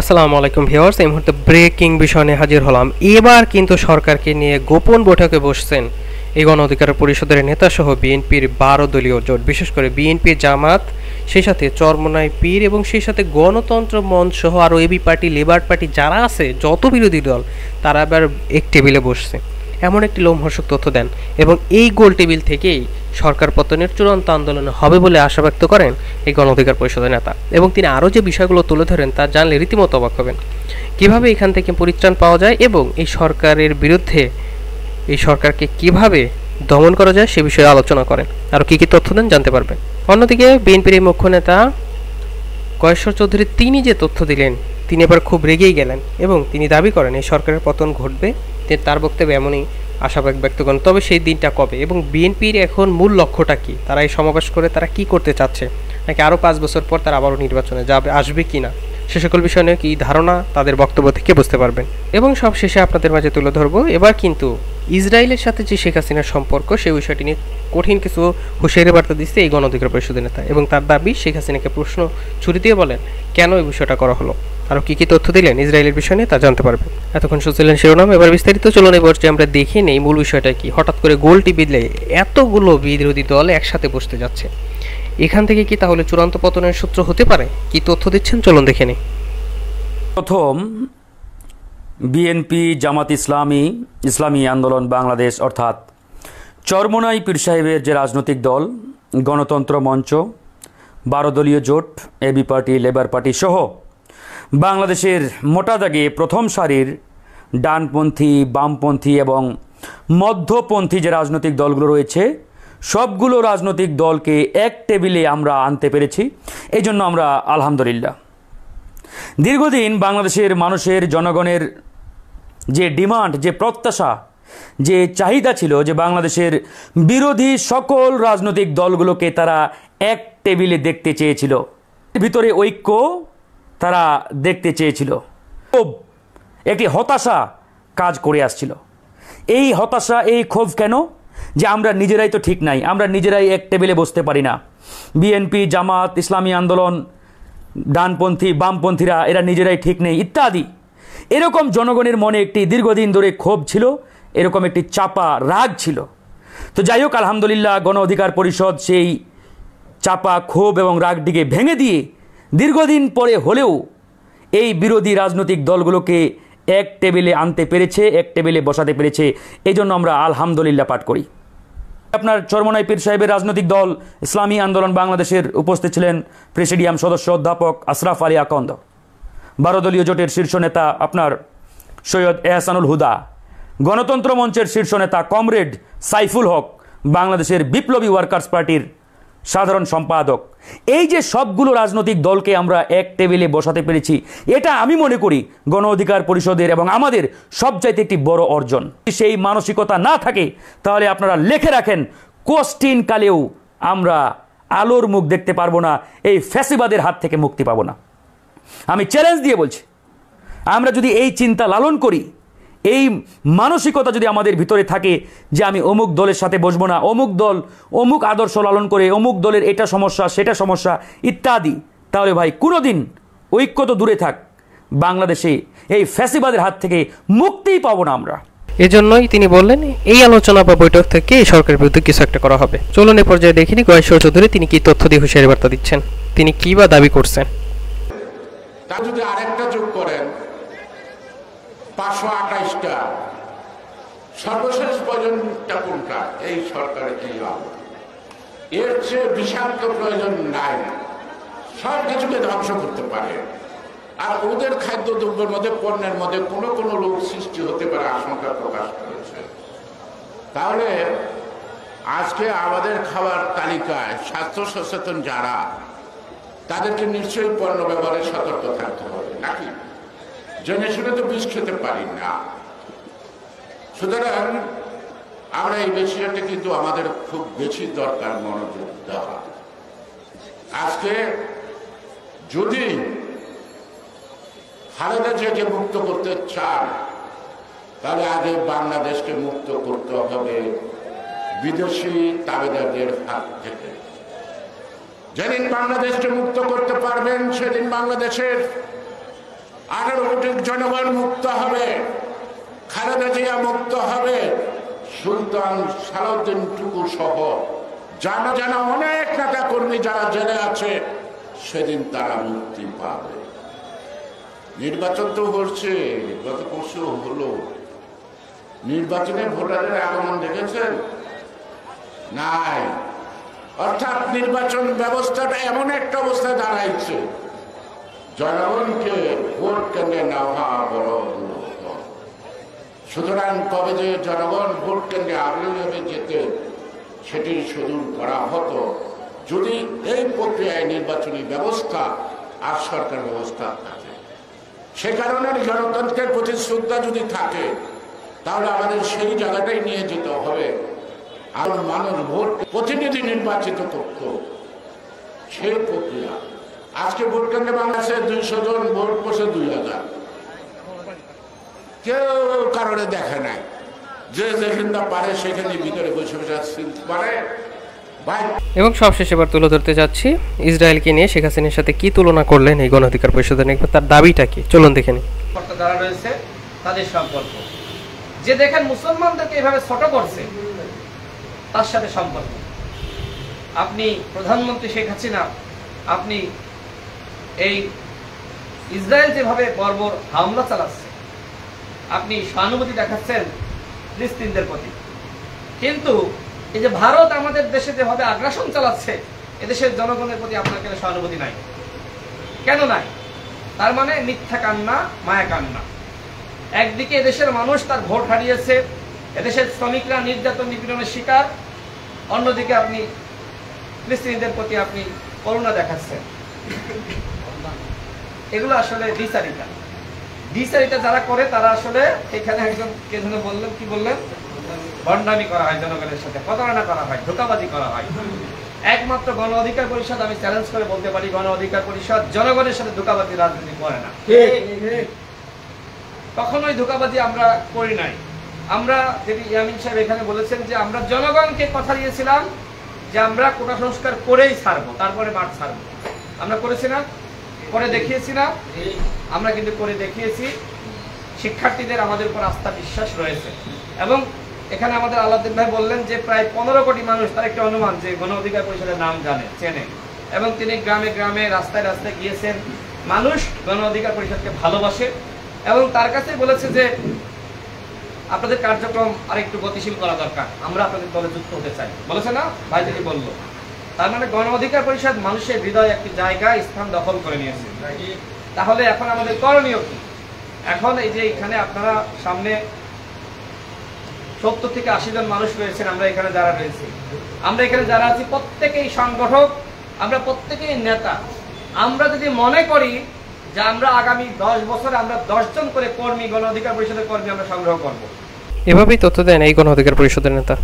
আসসালামু আলাইকুম ভিউয়ার্স, এই মুহূর্তে ব্রেকিং বিষয় নিয়ে হাজির হলাম। এবার কিন্তু সরকারকে নিয়ে গোপন বৈঠকে বসছেন এই গণ অধিকার পরিষদের নেতাসহ বিএনপির 12 দলীয় জোট, বিশেষ করে বিএনপি, জামাত, সেই সাথে চরমোনাই পীর এবং সেই সাথে গণতন্ত্র মঞ্চ সহ আরও এবি পার্টি, লেবার পার্টি যারা আছে, যত বিরোধী দল তারা এবার এক টেবিলে বসছে। এমন একটি লোমহর্ষক তথ্য দেন এবং এই গোল টেবিল থেকেই সরকার পতনের চূড়ান্ত আন্দোলন হবে বলে আশা ব্যক্ত করেন এই গণ অধিকার পরিষদের নেতা। এবং তিনি আরও যে বিষয়গুলো তুলে ধরেন তা জানলে রীতিমতো অবাক হবেন। কীভাবে এখান থেকে পরিত্রাণ পাওয়া যায় এবং এই সরকারের বিরুদ্ধে এই সরকারকে কিভাবে দমন করা যায় সে বিষয়ে আলোচনা করেন। আরও কী কী তথ্য দেন জানতে পারবেন। অন্যদিকে বিএনপির এই মুখ্য নেতা কয়েশ্বর চৌধুরী তিনি যে তথ্য দিলেন, তিনি এবার খুব রেগেই গেলেন এবং তিনি দাবি করেন এই সরকারের পতন ঘটবে। তার বক্তব্যে এমনই আশাবাদ ব্যক্ত করেন। তবে সেই দিনটা কবে এবং বিএনপির এখন মূল লক্ষ্যটা কি, তারা এই সমাবেশ করে তারা কি করতে চাচ্ছে, নাকি আরও 5 বছর পর তারা আবারও নির্বাচনে যাবে, আসবে কি না, সে সকল বিষয় নিয়ে কি ধারণা তাদের বক্তব্য থেকে বুঝতে পারবেন। এবং সব শেষে আপনাদের মাঝে তুলে ধরবো এবার কিন্তু ইসরায়েলের সাথে যে শেখ হাসিনার সম্পর্ক সেই বিষয়টি নিয়ে কঠিন কিছু হুঁশিয়ারি বার্তা দিচ্ছে এই গণ অধিকার পরিষদের নেতা এবং তার দাবি শেখ হাসিনাকে প্রশ্ন ছুরি দিয়ে বলেন কেন এই বিষয়টা করা হলো। আরও কী কী তথ্য দিলেন ইসরায়েলের বিষয় নিয়ে তা জানতে পারবেন। এতক্ষণ শুনছিলেন শিরোনাম, এবার বিস্তারিত চলুন। এবার যে আমরা দেখে নেই মূল বিষয়টা কি। হঠাৎ করে গোল টেবিলে এতগুলো বিরোধী দল একসাথে বসতে যাচ্ছে, এখান থেকে কি তাহলে চূড়ান্ত পতনের সূত্র হতে পারে? কি তথ্য দিচ্ছেন চলুন দেখে নেই। প্রথম বিএনপি, জামাত ইসলামী, ইসলামী আন্দোলন বাংলাদেশ অর্থাৎ চরমোনাই পীর সাহেবের যে রাজনৈতিক দল, গণতন্ত্র মঞ্চ, 12 দলীয় জোট, এবি পার্টি, লেবার পার্টি সহ বাংলাদেশের মোটা দাগে প্রথম সারির ডানপন্থী, বামপন্থী এবং মধ্যপন্থী যে রাজনৈতিক দলগুলো রয়েছে, সবগুলো রাজনৈতিক দলকে এক টেবিলে আমরা আনতে পেরেছি। এই জন্য আমরা আলহামদুলিল্লাহ। দীর্ঘদিন বাংলাদেশের মানুষের, জনগণের যে ডিমান্ড, যে প্রত্যাশা, যে চাহিদা ছিল যে বাংলাদেশের বিরোধী সকল রাজনৈতিক দলগুলোকে তারা এক টেবিলে দেখতে চেয়েছিল, ভিতরে ঐক্য তারা দেখতে চেয়েছিল। খুব একটি হতাশা কাজ করে আসছিল। এই হতাশা, এই ক্ষোভ কেন? যে আমরা নিজেরাই তো ঠিক নাই, আমরা নিজেরাই এক টেবিলে বসতে পারি না। বিএনপি, জামাত, ইসলামী আন্দোলন, ডানপন্থী, বামপন্থীরা এরা নিজেরাই ঠিক নেই ইত্যাদি, এরকম জনগণের মনে একটি দীর্ঘদিন ধরে ক্ষোভ ছিল, এরকম একটি চাপা রাগ ছিল। তো যাই হোক, আলহামদুলিল্লাহ গণ অধিকার পরিষদ সেই চাপা ক্ষোভ এবং রাগটিকে ভেঙে দিয়ে দীর্ঘদিন পরে হলেও এই বিরোধী রাজনৈতিক দলগুলোকে এক টেবিলে আনতে পেরেছে, এক টেবিলে বসাতে পেরেছে। এই জন্য আমরা আলহামদুলিল্লাহ পাঠ করি। আপনার চরমোনাই পীর সাহেবের রাজনৈতিক দল ইসলামী আন্দোলন বাংলাদেশের উপস্থিত ছিলেন প্রেসিডিয়াম সদস্য অধ্যাপক আশরাফ আলী আকন্দ, 12 দলীয় জোটের শীর্ষ নেতা আপনার সৈয়দ এহসানুল হুদা, গণতন্ত্র মঞ্চের শীর্ষ নেতা কমরেড সাইফুল হক, বাংলাদেশের বিপ্লবী ওয়ার্কার্স পার্টির সাধারণ সম্পাদক। এই যে সবগুলো রাজনৈতিক দলকে আমরা এক টেবিলে বসাতে পেরেছি, এটা আমি মনে করি গণ অধিকার পরিষদের এবং আমাদের সবচাইতে একটি বড় অর্জন। সেই মানসিকতা না থাকে তাহলে আপনারা লিখে রাখেন, কোশ্চিন কালেও আমরা আলোর মুখ দেখতে পারবো না, এই ফ্যাসিবাদের হাত থেকে মুক্তি পাবো না। আমি চ্যালেঞ্জ দিয়ে বলছি, আমরা যদি এই চিন্তা লালন করি, এই মানসিকতা যদি আমাদের ভিতরে থাকে যে আমি অমুক দলের সাথে বসবো না, অমুক দল অমুক আদর্শ লালন করে, অমুক দলের এটা সমস্যা সেটা সমস্যা ইত্যাদি, তাহলে ভাই কোনোদিন ঐক্য তো দূরে থাক, বাংলাদেশে এই ফ্যাসিবাদের হাত থেকে মুক্তিই পাবো না আমরা। এজন্যই তিনি বললেন এই আলোচনা বা বৈঠক থেকে এই সরকারের বিরুদ্ধে কিছু একটা করা হবে। চলুন এ পর্যায়ে দেখিনি কয়েশ্বর চৌধুরী তিনি কি তথ্য দিয়ে হুঁশিয়ারি বার্তা দিচ্ছেন, তিনি কি বা দাবি করছেন। তা যদি আরেকটা যোগ করেন 528টা, সর্বশেষ প্রয়োজনটা কোনটা? এই সরকারের এই এর চেয়ে বিষাক্ত প্রয়োজন নাই। সব কিছুকে ধ্বংস করতে পারে। আর ওদের খাদ্য দ্রব্যের মধ্যে, পণ্যের মধ্যে কোনো কোনো রোগ সৃষ্টি হতে পারে আশঙ্কা প্রকাশ করেছে। তাহলে আজকে আমাদের খাবার তালিকায় স্বাস্থ্য সচেতন যারা, তাদেরকে নিশ্চয়ই পণ্য ব্যবহারে সতর্ক থাকতে হবে, নাকি? জেনে শুনে তো বিষ খেতে পারি না। সুতরাং আমরা এই বিষয়টা কিন্তু আমাদের খুব বেশি দরকার মনোযোগ দেওয়া। আজকে যদি খালেদা জিয়াকে মুক্ত করতে চান, তাহলে আগে বাংলাদেশকে মুক্ত করতে হবে বিদেশি তাবেদারদের হাত থেকে। যেদিন বাংলাদেশকে মুক্ত করতে পারবেন সেদিন বাংলাদেশের 18 কোটি জনগণ মুক্ত হবে, খালেদা জিয়া মুক্ত হবে, সুলতান সালাউদ্দিন টুকু সহ জানা জানা অনেক নেতা কর্মী যারা জেলে আছে সেদিন তারা মুক্তি পাবে। নির্বাচন তো হচ্ছে, গত পরশু হলো। নির্বাচনের ভোটারের আগমন দেখেছেন? নাই। অর্থাৎ নির্বাচন ব্যবস্থাটা এমন একটা অবস্থায় দাঁড়াইছে, জনগণকে ভোট কেন্দ্রে নেওয়া বড় দুরূহ। সুতরাং কবে যে জনগণ ভোট কেন্দ্রে আগ্রহীভাবে যেতে সেটি সুদূর করা হতো যদি এই প্রক্রিয়ায় নির্বাচনী ব্যবস্থা আর সরকার ব্যবস্থা থাকে। সে কারণে গণতন্ত্রের প্রতি শ্রদ্ধা যদি থাকে তাহলে আমাদের সেই জায়গাটাই নিয়ে যেতে হবে। আর মানুষ ভোট প্রতিনিধি নির্বাচিত করত, সেই প্রক্রিয়া। আজকে ভোট কেন্দ্রে বাংলাদেশে 200 জন, ভোট বসে 2000। কেউ কারণে দেখে নাই, যে যেখানে পারে সেখানে ভিতরে বসে বসে পারে। এবং সবশেষে এবার তুলে ধরতে যাচ্ছি ইসরায়েলকে নিয়ে শেখ হাসিনার সাথে কি তুলনা করলেন এই গণ অধিকার পরিষদের নেতা, তার দাবিটা কি, চলুন দেখে নিই। যারা রয়েছে তাদের সম্পর্ক, যে দেখেন মুসলমানদেরকে এভাবে ছোট করছে তার সাথে সম্পর্ক। আপনি প্রধানমন্ত্রী শেখ হাসিনা, আপনি এই ইসরায়েল যেভাবে বর্বর হামলা চালাচ্ছে, আপনি সহানুভূতি দেখাচ্ছেন ফিলিস্তিনদের প্রতি, কিন্তু এই যে ভারত আমাদের দেশে যেভাবে আগ্রাসন চালাচ্ছে এদেশের জনগণের প্রতি আপনার কেন সহানুভূতি নাই? কেন নাই? তার মানে মিথ্যা কান্না, মায়া কান্না। একদিকে এদেশের মানুষ তার ভোট হারিয়েছে, এদেশের শ্রমিকরা নির্যাতন নিপীড়নের শিকার, অন্যদিকে আপনি ফিলিস্তিনিদের প্রতি আপনি করুণা দেখাচ্ছেন। এগুলো আসলে দ্বিচারিতা যারা করে তারা আসলে এখানে একজন কে যেন বললেন, কি বললেন, ভণ্ডামি করা হয়, জনগণের সাথে প্রতারণা করা হয়, ধোঁকাবাজি করা হয়। একমাত্র গণ অধিকার পরিষদ আমি চ্যালেঞ্জ করে বলতে পারি, গণ অধিকার পরিষদ জনগণের সাথে ধোঁকাবাজি রাজনীতি করে না। কখনোই ধোঁকাবাজি আমরা করি নাই। আমরা যেটি ইয়ামিন সাহেব এখানে বলেছেন যে আমরা জনগণকে কথা দিয়েছিলাম যে আমরা কোটা সংস্কার করেই ছাড়বো, তারপরে মাঠ ছাড়বো। আমরা করেছি না? করে দেখিয়েছি না? আমরা কিন্তু করে দেখিয়েছি। শিক্ষার্থীদের আমাদের উপর আস্থা বিশ্বাস রয়েছে। এবং এখানে আমাদের আলাউদ্দিন ভাই বললেন যে প্রায় 15 কোটি মানুষ, তার একটা অনুমান, যে গণ অধিকার পরিষদের নাম জানে, চেনে। এবং তিনি গ্রামে গ্রামে রাস্তায় রাস্তায় গিয়েছেন। মানুষ গণ অধিকার পরিষদকে ভালোবাসে এবং তার কাছে বলেছে যে আপনাদের কার্যক্রম আরেকটু গতিশীল করা দরকার, আমরা আপনাদের দলে যুক্ত হতে চাই। বলেছে না ভাই? তিনি বলল, তার মানে গণ অধিকার পরিষদ মানুষের হৃদয়ে একটি জায়গা, স্থান দখল করে নিয়েছে। তাহলে এখন আমাদের করণীয় কি? এখন এই যে এখানে আপনারা সামনে 70 থেকে 80 জন মানুষ রয়েছেন, আমরা এখানে যারা রয়েছি, আমরা এখানে যারা আছি প্রত্যেকেই সংগঠক, আমরা প্রত্যেকেই নেতা। আমরা যদি মনে করি যে আমরা আগামী 10 বছরে আমরা 10 জন করে কর্মী, গণ অধিকার পরিষদের কর্মী আমরা সংগ্রহ করব, এভাবেই তথ্য দেন এই গণ অধিকার পরিষদের নেতা।